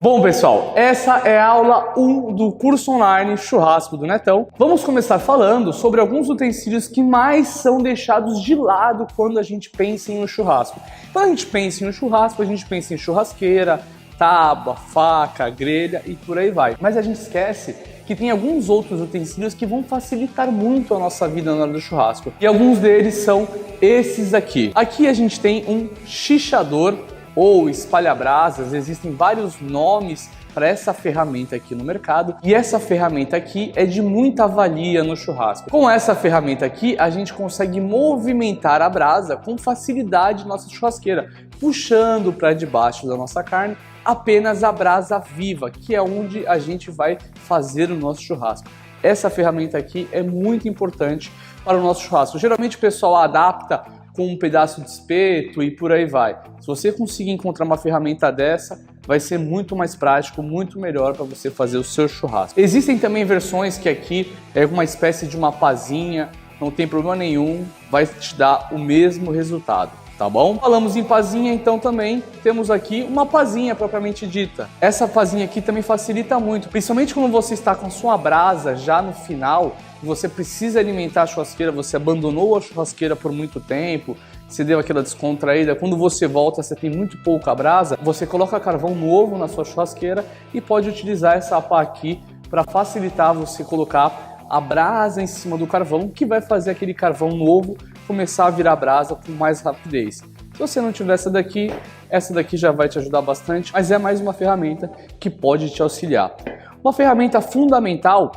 Bom, pessoal, essa é a aula 1 do curso online Churrasco do Netão. Vamos começar falando sobre alguns utensílios que mais são deixados de lado quando a gente pensa em um churrasco. Quando a gente pensa em um churrasco, a gente pensa em churrasqueira, tábua, faca, grelha e por aí vai. Mas a gente esquece que tem alguns outros utensílios que vão facilitar muito a nossa vida na hora do churrasco. E alguns deles são esses aqui. Aqui a gente tem um chichador ou espalha-brasas, existem vários nomes para essa ferramenta aqui no mercado, e essa ferramenta aqui é de muita valia no churrasco. Com essa ferramenta aqui, a gente consegue movimentar a brasa com facilidade na nossa churrasqueira, puxando para debaixo da nossa carne apenas a brasa viva, que é onde a gente vai fazer o nosso churrasco. Essa ferramenta aqui é muito importante para o nosso churrasco. Geralmente o pessoal adapta com um pedaço de espeto e por aí vai. Se você conseguir encontrar uma ferramenta dessa, vai ser muito mais prático, muito melhor para você fazer o seu churrasco. Existem também versões que aqui é uma espécie de uma pazinha, não tem problema nenhum, vai te dar o mesmo resultado, tá bom? Falamos em pazinha, então também temos aqui uma pazinha propriamente dita. Essa pazinha aqui também facilita muito, principalmente quando você está com a sua brasa já no final, você precisa alimentar a churrasqueira, você abandonou a churrasqueira por muito tempo, você deu aquela descontraída, quando você volta você tem muito pouca brasa, você coloca carvão novo na sua churrasqueira e pode utilizar essa pá aqui para facilitar você colocar a brasa em cima do carvão, que vai fazer aquele carvão novo começar a virar brasa com mais rapidez. Se você não tiver essa daqui já vai te ajudar bastante, mas é mais uma ferramenta que pode te auxiliar. Uma ferramenta fundamental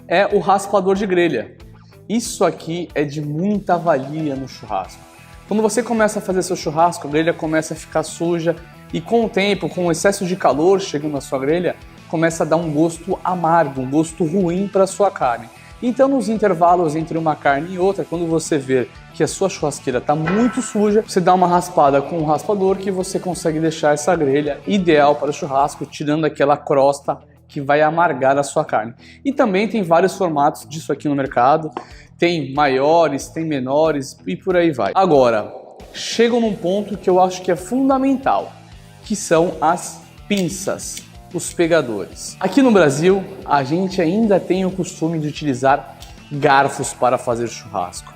é o raspador de grelha. Isso aqui é de muita valia no churrasco. Quando você começa a fazer seu churrasco, a grelha começa a ficar suja e com o tempo, com o excesso de calor chegando na sua grelha, começa a dar um gosto amargo, um gosto ruim para a sua carne. Então, nos intervalos entre uma carne e outra, quando você vê que a sua churrasqueira está muito suja, você dá uma raspada com um raspador que você consegue deixar essa grelha ideal para o churrasco, tirando aquela crosta que vai amargar a sua carne. E também tem vários formatos disso aqui no mercado, tem maiores, tem menores e por aí vai. Agora, chegam num ponto que eu acho que é fundamental, que são as pinças, os pegadores. Aqui no Brasil, a gente ainda tem o costume de utilizar garfos para fazer churrasco.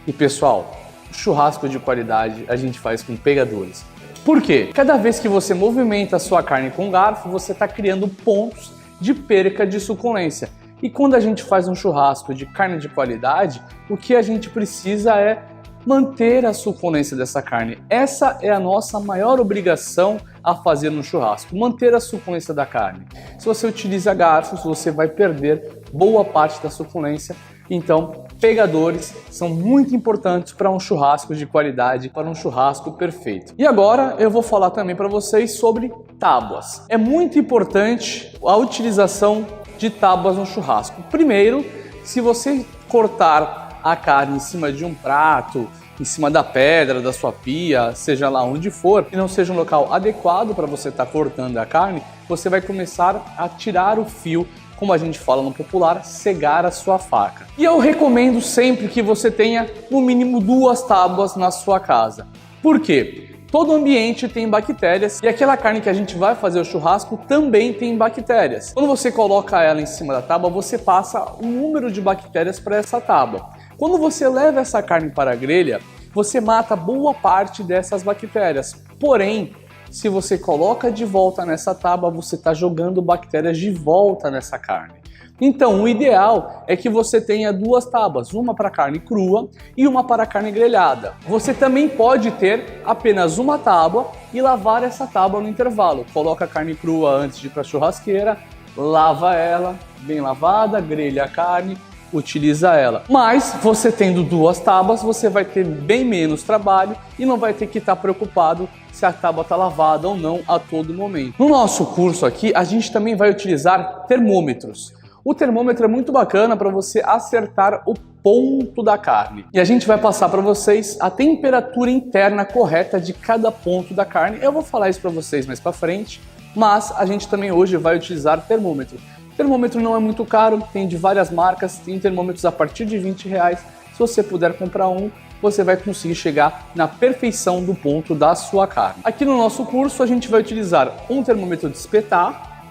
E pessoal, churrasco de qualidade a gente faz com pegadores. Por quê? Cada vez que você movimenta a sua carne com garfo, você está criando pontos de perca de suculência. E quando a gente faz um churrasco de carne de qualidade, o que a gente precisa é manter a suculência dessa carne. Essa é a nossa maior obrigação a fazer no churrasco, manter a suculência da carne. Se você utiliza garfos, você vai perder boa parte da suculência. Então, pegadores são muito importantes para um churrasco de qualidade, para um churrasco perfeito. E agora eu vou falar também para vocês sobre tábuas. É muito importante a utilização de tábuas no churrasco. Primeiro, se você cortar a carne em cima de um prato, em cima da pedra, da sua pia, seja lá onde for, e não seja um local adequado para você estar cortando a carne, você vai começar a tirar o fio, como a gente fala no popular, cegar a sua faca. E eu recomendo sempre que você tenha no mínimo 2 tábuas na sua casa. Por quê? Todo ambiente tem bactérias e aquela carne que a gente vai fazer o churrasco também tem bactérias. Quando você coloca ela em cima da tábua, você passa um número de bactérias para essa tábua. Quando você leva essa carne para a grelha, você mata boa parte dessas bactérias. Porém, se você coloca de volta nessa tábua, você está jogando bactérias de volta nessa carne. Então, o ideal é que você tenha 2 tábuas, uma para carne crua e uma para carne grelhada. Você também pode ter apenas uma tábua e lavar essa tábua no intervalo. Coloca a carne crua antes de ir para a churrasqueira, lava ela, bem lavada, grelha a carne, utiliza ela. Mas você tendo 2 tábuas, você vai ter bem menos trabalho e não vai ter que estar preocupado se a tábua está lavada ou não a todo momento. No nosso curso aqui, a gente também vai utilizar termômetros. O termômetro é muito bacana para você acertar o ponto da carne. E a gente vai passar para vocês a temperatura interna correta de cada ponto da carne. Eu vou falar isso para vocês mais para frente, mas a gente também hoje vai utilizar termômetro. Termômetro não é muito caro, tem de várias marcas, tem termômetros a partir de R$20. Se você puder comprar um, você vai conseguir chegar na perfeição do ponto da sua carne. Aqui no nosso curso a gente vai utilizar um termômetro de espetar,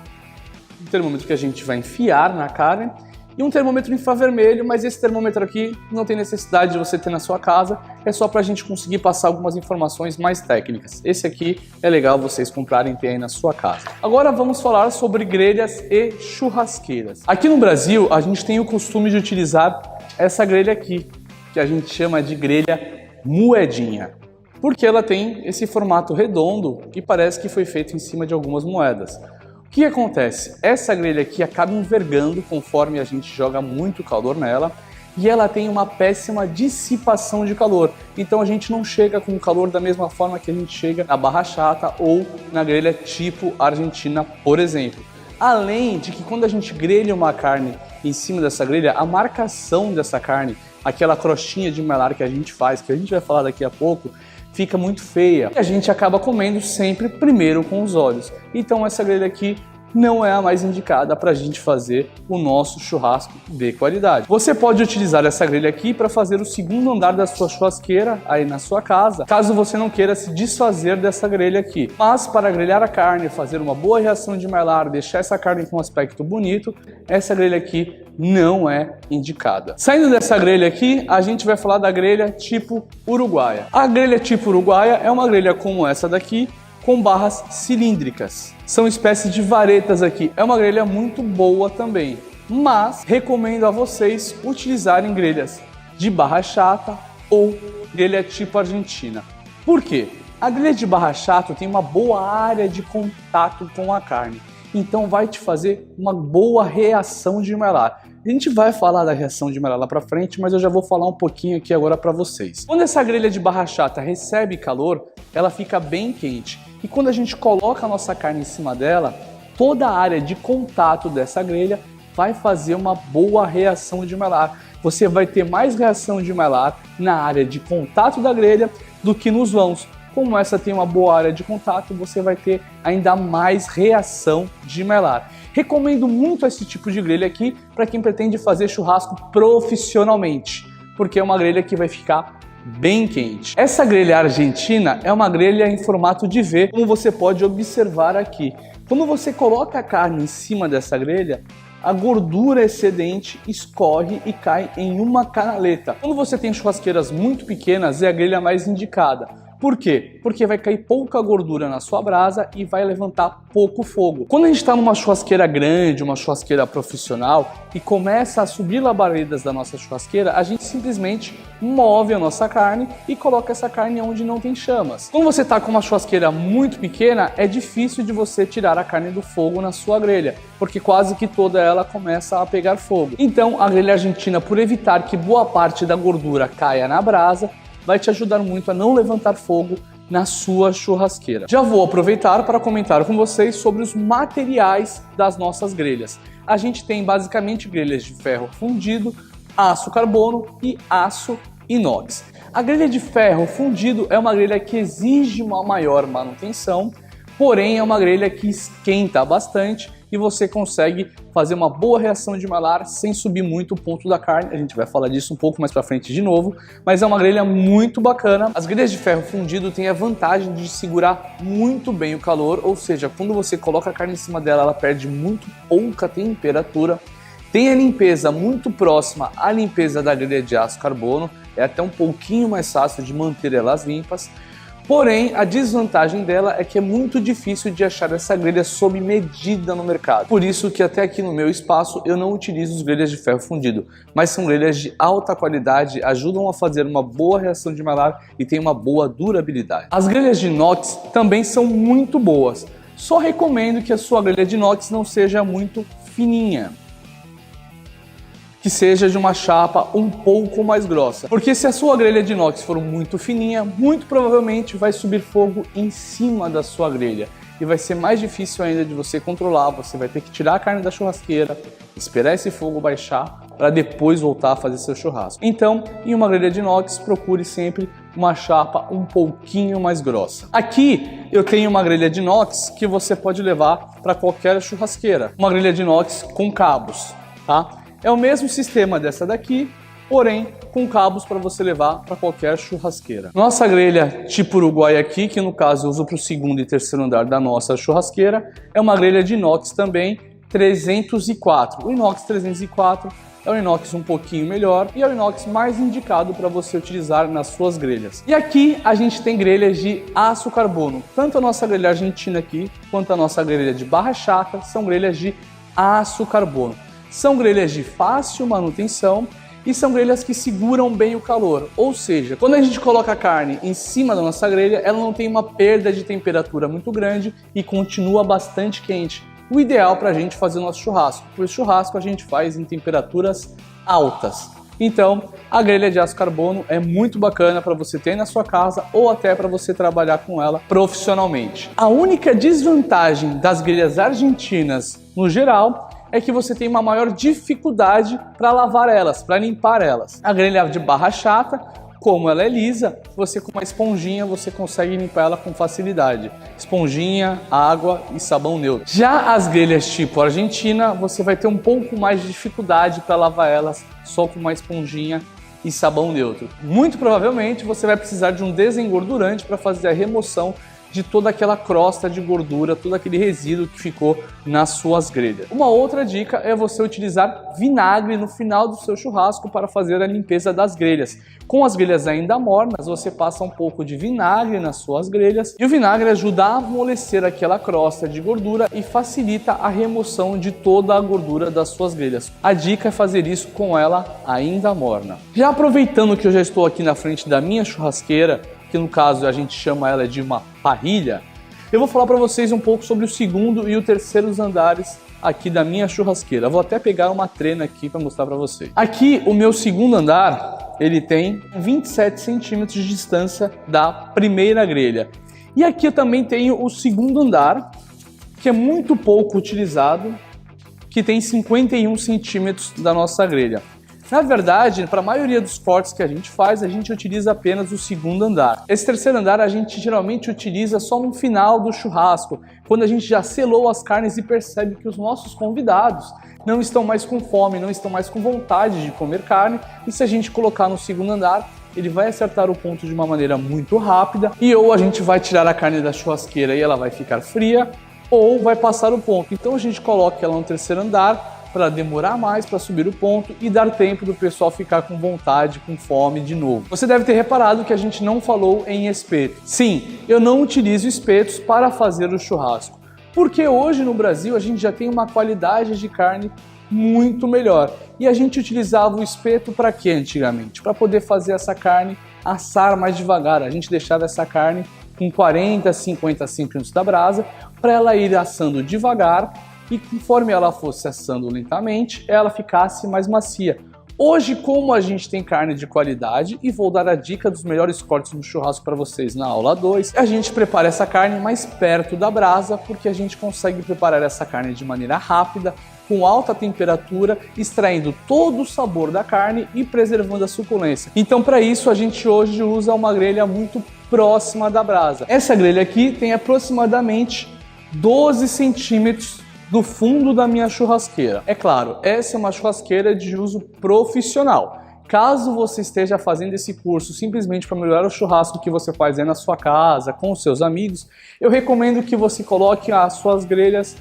um termômetro que a gente vai enfiar na carne, e um termômetro infravermelho, mas esse termômetro aqui não tem necessidade de você ter na sua casa, é só para a gente conseguir passar algumas informações mais técnicas. Esse aqui é legal vocês comprarem e ter aí na sua casa. Agora vamos falar sobre grelhas e churrasqueiras. Aqui no Brasil, a gente tem o costume de utilizar essa grelha aqui, que a gente chama de grelha moedinha, porque ela tem esse formato redondo e parece que foi feito em cima de algumas moedas. O que acontece? Essa grelha aqui acaba envergando conforme a gente joga muito calor nela e ela tem uma péssima dissipação de calor. Então a gente não chega com o calor da mesma forma que a gente chega na barra chata ou na grelha tipo argentina, por exemplo. Além de que quando a gente grelha uma carne em cima dessa grelha, a marcação dessa carne, aquela crostinha de melar que a gente faz, que a gente vai falar daqui a pouco, fica muito feia. E a gente acaba comendo sempre primeiro com os olhos. Então essa grelha aqui não é a mais indicada para a gente fazer o nosso churrasco de qualidade. Você pode utilizar essa grelha aqui para fazer o segundo andar da sua churrasqueira aí na sua casa, caso você não queira se desfazer dessa grelha aqui. Mas para grelhar a carne, fazer uma boa reação de melar, deixar essa carne com um aspecto bonito, essa grelha aqui não é indicada. Saindo dessa grelha aqui, a gente vai falar da grelha tipo uruguaia. A grelha tipo uruguaia é uma grelha como essa daqui, com barras cilíndricas. São espécies de varetas aqui. É uma grelha muito boa também, mas recomendo a vocês utilizarem grelhas de barra chata ou grelha tipo argentina. Por quê? A grelha de barra chata tem uma boa área de contato com a carne, então vai te fazer uma boa reação de melar. A gente vai falar da reação de melar lá pra frente, mas eu já vou falar um pouquinho aqui agora para vocês. Quando essa grelha de barra chata recebe calor, ela fica bem quente. E quando a gente coloca a nossa carne em cima dela, toda a área de contato dessa grelha vai fazer uma boa reação de melar. Você vai ter mais reação de melar na área de contato da grelha do que nos vãos. Como essa tem uma boa área de contato, você vai ter ainda mais reação de melar. Recomendo muito esse tipo de grelha aqui para quem pretende fazer churrasco profissionalmente, porque é uma grelha que vai ficar bem quente. Essa grelha argentina é uma grelha em formato de V, como você pode observar aqui. Quando você coloca a carne em cima dessa grelha, a gordura excedente escorre e cai em uma canaleta. Quando você tem churrasqueiras muito pequenas, é a grelha mais indicada. Por quê? Porque vai cair pouca gordura na sua brasa e vai levantar pouco fogo. Quando a gente está numa churrasqueira grande, uma churrasqueira profissional, e começa a subir labaredas da nossa churrasqueira, a gente simplesmente move a nossa carne e coloca essa carne onde não tem chamas. Quando você está com uma churrasqueira muito pequena, é difícil de você tirar a carne do fogo na sua grelha, porque quase que toda ela começa a pegar fogo. Então, a grelha argentina, por evitar que boa parte da gordura caia na brasa, vai te ajudar muito a não levantar fogo na sua churrasqueira. Já vou aproveitar para comentar com vocês sobre os materiais das nossas grelhas. A gente tem basicamente grelhas de ferro fundido, aço carbono e aço inox. A grelha de ferro fundido é uma grelha que exige uma maior manutenção, porém é uma grelha que esquenta bastante e você consegue fazer uma boa reação de melar sem subir muito o ponto da carne. A gente vai falar disso um pouco mais pra frente de novo, mas é uma grelha muito bacana. As grelhas de ferro fundido têm a vantagem de segurar muito bem o calor, ou seja, quando você coloca a carne em cima dela, ela perde muito pouca temperatura. Tem a limpeza muito próxima à limpeza da grelha de aço carbono, é até um pouquinho mais fácil de manter elas limpas. Porém, a desvantagem dela é que é muito difícil de achar essa grelha sob medida no mercado. Por isso que até aqui no meu espaço eu não utilizo as grelhas de ferro fundido, mas são grelhas de alta qualidade, ajudam a fazer uma boa reação de melar e tem uma boa durabilidade. As grelhas de inox também são muito boas, só recomendo que a sua grelha de inox não seja muito fininha, que seja de uma chapa um pouco mais grossa. Porque se a sua grelha de inox for muito fininha, muito provavelmente vai subir fogo em cima da sua grelha. E vai ser mais difícil ainda de você controlar, você vai ter que tirar a carne da churrasqueira, esperar esse fogo baixar, para depois voltar a fazer seu churrasco. Então, em uma grelha de inox, procure sempre uma chapa um pouquinho mais grossa. Aqui eu tenho uma grelha de inox que você pode levar para qualquer churrasqueira. Uma grelha de inox com cabos, tá? É o mesmo sistema dessa daqui, porém com cabos para você levar para qualquer churrasqueira. Nossa grelha tipo Uruguai aqui, que no caso eu uso para o segundo e terceiro andar da nossa churrasqueira, é uma grelha de inox também, 304. O inox 304 é o inox um pouquinho melhor e é o inox mais indicado para você utilizar nas suas grelhas. E aqui a gente tem grelhas de aço carbono. Tanto a nossa grelha argentina aqui, quanto a nossa grelha de barra chata, são grelhas de aço carbono. São grelhas de fácil manutenção e são grelhas que seguram bem o calor. Ou seja, quando a gente coloca a carne em cima da nossa grelha, ela não tem uma perda de temperatura muito grande e continua bastante quente. O ideal para a gente fazer o nosso churrasco, pois churrasco a gente faz em temperaturas altas. Então, a grelha de aço carbono é muito bacana para você ter na sua casa ou até para você trabalhar com ela profissionalmente. A única desvantagem das grelhas argentinas no geral é que você tem uma maior dificuldade para lavar elas, para limpar elas. A grelha de barra chata, como ela é lisa, você com uma esponjinha você consegue limpar ela com facilidade. Esponjinha, água e sabão neutro. Já as grelhas tipo argentina, você vai ter um pouco mais de dificuldade para lavar elas só com uma esponjinha e sabão neutro. Muito provavelmente você vai precisar de um desengordurante para fazer a remoção de toda aquela crosta de gordura, todo aquele resíduo que ficou nas suas grelhas. Uma outra dica é você utilizar vinagre no final do seu churrasco para fazer a limpeza das grelhas. Com as grelhas ainda mornas, você passa um pouco de vinagre nas suas grelhas e o vinagre ajuda a amolecer aquela crosta de gordura e facilita a remoção de toda a gordura das suas grelhas. A dica é fazer isso com ela ainda morna. Já aproveitando que eu já estou aqui na frente da minha churrasqueira, que no caso a gente chama ela de uma parrilha, eu vou falar para vocês um pouco sobre o segundo e o terceiro andares aqui da minha churrasqueira. Eu vou até pegar uma trena aqui para mostrar para vocês. Aqui o meu segundo andar, ele tem 27 centímetros de distância da primeira grelha. E aqui eu também tenho o segundo andar, que é muito pouco utilizado, que tem 51 centímetros da nossa grelha. Na verdade, para a maioria dos cortes que a gente faz, a gente utiliza apenas o segundo andar. Esse terceiro andar a gente geralmente utiliza só no final do churrasco, quando a gente já selou as carnes e percebe que os nossos convidados não estão mais com fome, não estão mais com vontade de comer carne, e se a gente colocar no segundo andar, ele vai acertar o ponto de uma maneira muito rápida, e ou a gente vai tirar a carne da churrasqueira e ela vai ficar fria, ou vai passar o ponto. Então a gente coloca ela no terceiro andar, para demorar mais para subir o ponto e dar tempo do pessoal ficar com vontade, com fome de novo. Você deve ter reparado que a gente não falou em espeto. Sim, eu não utilizo espetos para fazer o churrasco, porque hoje no Brasil a gente já tem uma qualidade de carne muito melhor. E a gente utilizava o espeto para quê antigamente? Para poder fazer essa carne assar mais devagar. A gente deixava essa carne com 40, 50 centímetros da brasa para ela ir assando devagar e conforme ela fosse assando lentamente, ela ficasse mais macia. Hoje, como a gente tem carne de qualidade, e vou dar a dica dos melhores cortes no churrasco para vocês na aula 2, a gente prepara essa carne mais perto da brasa, porque a gente consegue preparar essa carne de maneira rápida, com alta temperatura, extraindo todo o sabor da carne e preservando a suculência. Então, para isso, a gente hoje usa uma grelha muito próxima da brasa. Essa grelha aqui tem aproximadamente 12 centímetros do fundo da minha churrasqueira. É claro, essa é uma churrasqueira de uso profissional. Caso você esteja fazendo esse curso simplesmente para melhorar o churrasco que você faz aí na sua casa, com os seus amigos, eu recomendo que você coloque as suas grelhas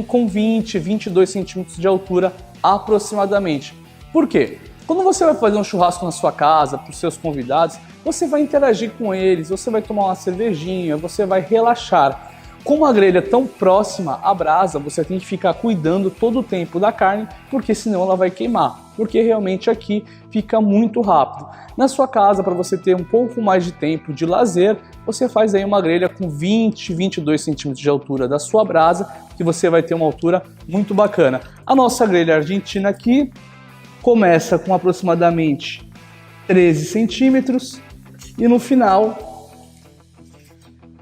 com 20, 22 centímetros de altura aproximadamente. Por quê? Quando você vai fazer um churrasco na sua casa, para os seus convidados, você vai interagir com eles, você vai tomar uma cervejinha, você vai relaxar. Com uma grelha tão próxima à brasa, você tem que ficar cuidando todo o tempo da carne, porque senão ela vai queimar, porque realmente aqui fica muito rápido. Na sua casa, para você ter um pouco mais de tempo de lazer, você faz aí uma grelha com 20, 22 centímetros de altura da sua brasa, que você vai ter uma altura muito bacana. A nossa grelha argentina aqui começa com aproximadamente 13 centímetros e no final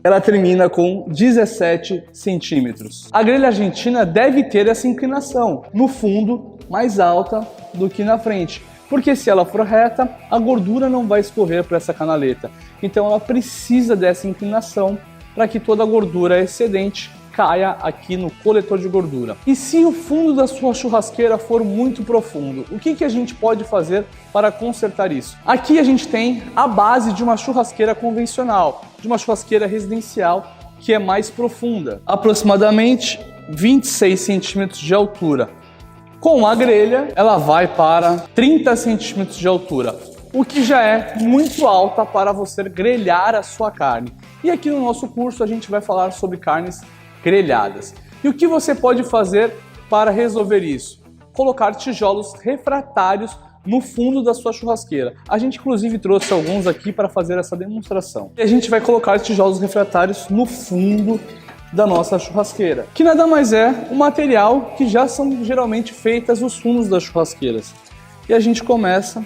ela termina com 17 centímetros. A grelha argentina deve ter essa inclinação no fundo mais alta do que na frente, porque se ela for reta, a gordura não vai escorrer para essa canaleta. Então ela precisa dessa inclinação para que toda a gordura excedente caia aqui no coletor de gordura. E se o fundo da sua churrasqueira for muito profundo, o que a gente pode fazer para consertar isso? Aqui a gente tem a base de uma churrasqueira convencional, de uma churrasqueira residencial que é mais profunda, aproximadamente 26 centímetros de altura. Com a grelha, ela vai para 30 centímetros de altura, o que já é muito alta para você grelhar a sua carne. E aqui no nosso curso a gente vai falar sobre carnes grelhadas. E o que você pode fazer para resolver isso? Colocar tijolos refratários no fundo da sua churrasqueira. A gente inclusive trouxe alguns aqui para fazer essa demonstração. E a gente vai colocar tijolos refratários no fundo da nossa churrasqueira, que nada mais é um material que já são geralmente feitas os fundos das churrasqueiras. E a gente começa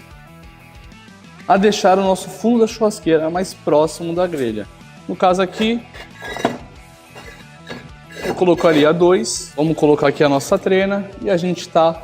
a deixar o nosso fundo da churrasqueira mais próximo da grelha. No caso aqui, eu colocaria 2, vamos colocar aqui a nossa trena e a gente está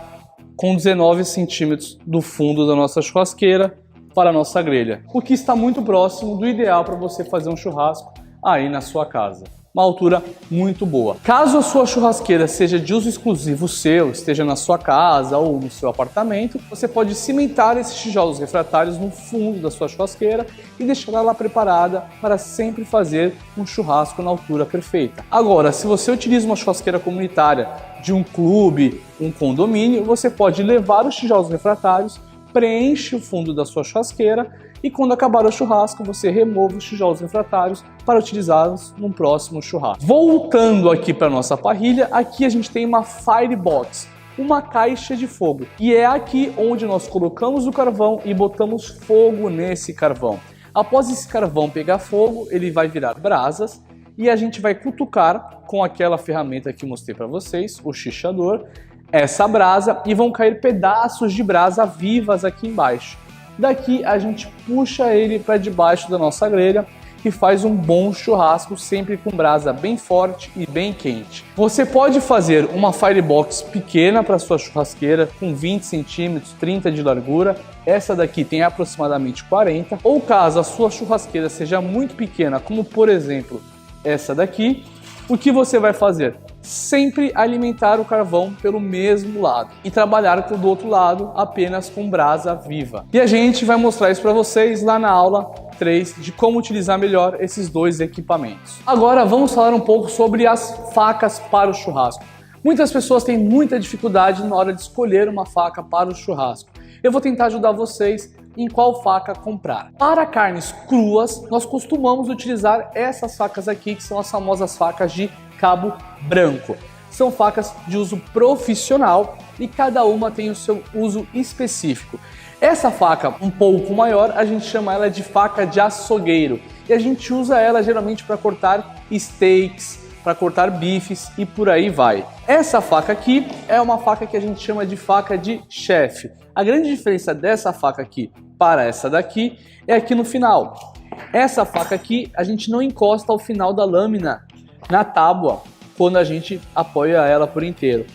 com 19 centímetros do fundo da nossa churrasqueira para a nossa grelha, o que está muito próximo do ideal para você fazer um churrasco aí na sua casa. Uma altura muito boa. Caso a sua churrasqueira seja de uso exclusivo seu, esteja na sua casa ou no seu apartamento, você pode cimentar esses tijolos refratários no fundo da sua churrasqueira e deixar ela preparada para sempre fazer um churrasco na altura perfeita. Agora, se você utiliza uma churrasqueira comunitária de um clube, um condomínio, você pode levar os tijolos refratários, preenche o fundo da sua churrasqueira e quando acabar o churrasco, você remove os tijolos refratários para utilizá-los no próximo churrasco. Voltando aqui para a nossa parrilha, aqui a gente tem uma firebox, uma caixa de fogo. E é aqui onde nós colocamos o carvão e botamos fogo nesse carvão. Após esse carvão pegar fogo, ele vai virar brasas e a gente vai cutucar com aquela ferramenta que mostrei para vocês, o chichador, essa brasa e vão cair pedaços de brasa vivas aqui embaixo. Daqui a gente puxa ele para debaixo da nossa grelha e faz um bom churrasco sempre com brasa bem forte e bem quente. Você pode fazer uma firebox pequena para sua churrasqueira com 20 centímetros, 30 de largura. Essa daqui tem aproximadamente 40. Ou caso a sua churrasqueira seja muito pequena, como por exemplo essa daqui, o que você vai fazer? Sempre alimentar o carvão pelo mesmo lado e trabalhar do outro lado apenas com brasa viva. E a gente vai mostrar isso para vocês lá na aula 3 de como utilizar melhor esses dois equipamentos. Agora vamos falar um pouco sobre as facas para o churrasco. Muitas pessoas têm muita dificuldade na hora de escolher uma faca para o churrasco. Eu vou tentar ajudar vocês em qual faca comprar. Para carnes cruas, nós costumamos utilizar essas facas aqui, que são as famosas facas de cabo branco. São facas de uso profissional e cada uma tem o seu uso específico. Essa faca um pouco maior, a gente chama ela de faca de açougueiro e a gente usa ela geralmente para cortar steaks, para cortar bifes e por aí vai. Essa faca aqui é uma faca que a gente chama de faca de chefe. A grande diferença dessa faca aqui para essa daqui é aqui no final. Essa faca aqui a gente não encosta ao final da lâmina na tábua quando a gente apoia ela por inteiro.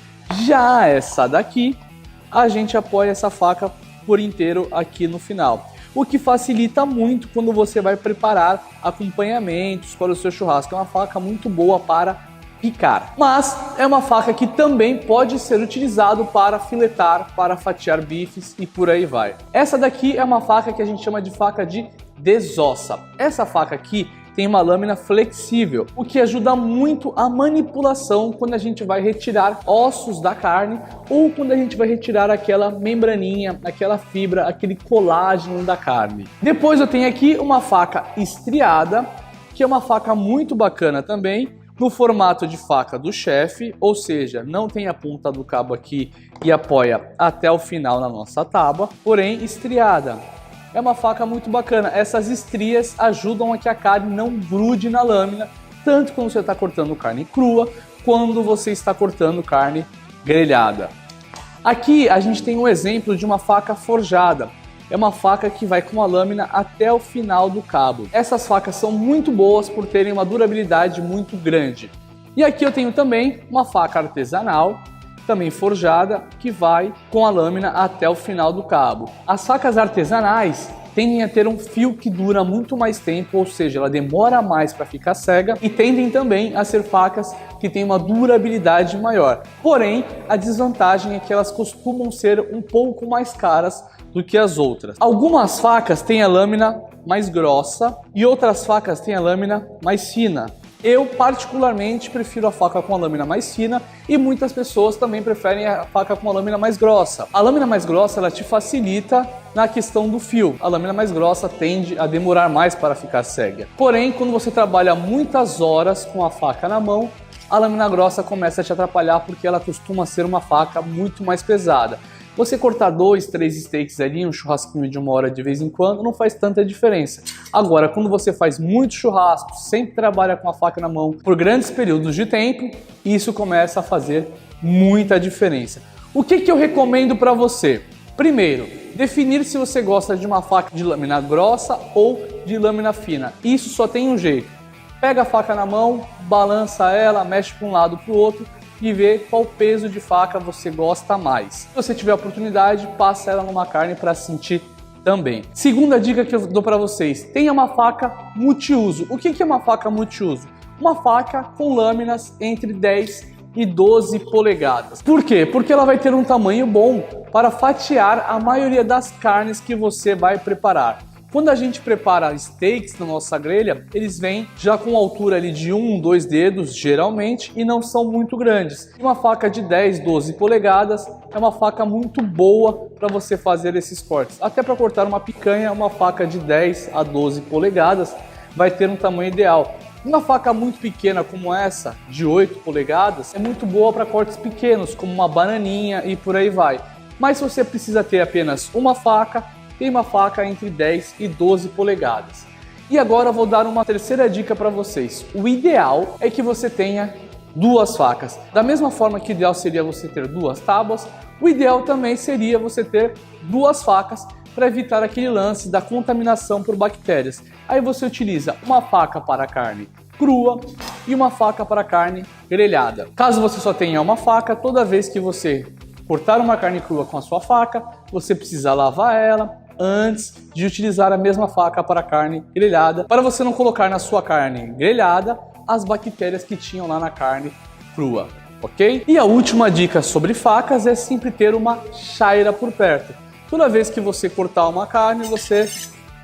Já essa daqui, a gente apoia essa faca por inteiro aqui no final, o que facilita muito quando você vai preparar acompanhamentos para o seu churrasco. É uma faca muito boa para picar, mas é uma faca que também pode ser utilizado para filetar, para fatiar bifes e por aí vai. Essa daqui é uma faca que a gente chama de faca de desossa. Essa faca aqui tem uma lâmina flexível, o que ajuda muito a manipulação quando a gente vai retirar ossos da carne ou quando a gente vai retirar aquela membraninha, aquela fibra, aquele colágeno da carne. Depois eu tenho aqui uma faca estriada, que é uma faca muito bacana também, no formato de faca do chefe, ou seja, não tem a ponta do cabo aqui e apoia até o final na nossa tábua, porém estriada. É uma faca muito bacana. Essas estrias ajudam a que a carne não grude na lâmina, tanto quando você está cortando carne crua, quando você está cortando carne grelhada. Aqui a gente tem um exemplo de uma faca forjada. É uma faca que vai com a lâmina até o final do cabo. Essas facas são muito boas por terem uma durabilidade muito grande. E aqui eu tenho também uma faca artesanal, também forjada, que vai com a lâmina até o final do cabo. As facas artesanais, tendem a ter um fio que dura muito mais tempo, ou seja, ela demora mais para ficar cega, e tendem também a ser facas que têm uma durabilidade maior. Porém, a desvantagem é que elas costumam ser um pouco mais caras do que as outras. Algumas facas têm a lâmina mais grossa e outras facas têm a lâmina mais fina. Eu particularmente prefiro a faca com a lâmina mais fina e muitas pessoas também preferem a faca com a lâmina mais grossa. A lâmina mais grossa ela te facilita na questão do fio. A lâmina mais grossa tende a demorar mais para ficar cega. Porém, quando você trabalha muitas horas com a faca na mão, a lâmina grossa começa a te atrapalhar porque ela costuma ser uma faca muito mais pesada. Você cortar 2, 3 steaks ali, um churrasquinho de 1 hora de vez em quando, não faz tanta diferença. Agora, quando você faz muito churrasco, sempre trabalha com a faca na mão por grandes períodos de tempo, isso começa a fazer muita diferença. O que eu recomendo para você? Primeiro, definir se você gosta de uma faca de lâmina grossa ou de lâmina fina. Isso só tem um jeito. Pega a faca na mão, balança ela, mexe para um lado para o outro, e ver qual peso de faca você gosta mais. Se você tiver a oportunidade, passa ela numa carne para sentir também. Segunda dica que eu dou para vocês, tenha uma faca multiuso. O que é uma faca multiuso? Uma faca com lâminas entre 10 e 12 polegadas. Por quê? Porque ela vai ter um tamanho bom para fatiar a maioria das carnes que você vai preparar. Quando a gente prepara steaks na nossa grelha, eles vêm já com altura ali de 1, 2 dedos, geralmente, e não são muito grandes. Uma faca de 10, 12 polegadas é uma faca muito boa para você fazer esses cortes. Até para cortar uma picanha, uma faca de 10 a 12 polegadas vai ter um tamanho ideal. Uma faca muito pequena como essa, de 8 polegadas, é muito boa para cortes pequenos, como uma bananinha e por aí vai. Mas se você precisa ter apenas uma faca, tem uma faca entre 10 e 12 polegadas. E agora eu vou dar uma terceira dica para vocês. O ideal é que você tenha 2 facas. Da mesma forma que o ideal seria você ter 2 tábuas, o ideal também seria você ter 2 facas para evitar aquele lance da contaminação por bactérias. Aí você utiliza uma faca para carne crua e uma faca para carne grelhada. Caso você só tenha uma faca, toda vez que você cortar uma carne crua com a sua faca, você precisa lavar ela antes de utilizar a mesma faca para carne grelhada, para você não colocar na sua carne grelhada as bactérias que tinham lá na carne crua, ok? E a última dica sobre facas é sempre ter uma chaira por perto. Toda vez que você cortar uma carne, você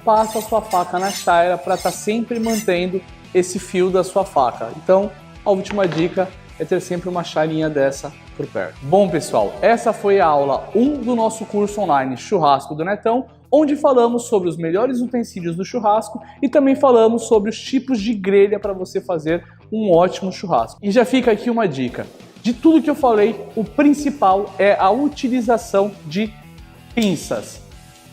passa a sua faca na chaira para estar sempre mantendo esse fio da sua faca. Então, a última dica é ter sempre uma chairinha dessa por perto. Bom, pessoal, essa foi a aula 1 do nosso curso online Churrasco do Netão, onde falamos sobre os melhores utensílios do churrasco e também falamos sobre os tipos de grelha para você fazer um ótimo churrasco. E já fica aqui uma dica. De tudo que eu falei, o principal é a utilização de pinças.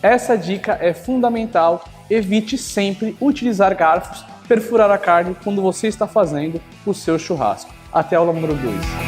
Essa dica é fundamental. Evite sempre utilizar garfos, perfurar a carne quando você está fazendo o seu churrasco. Até a aula número 2.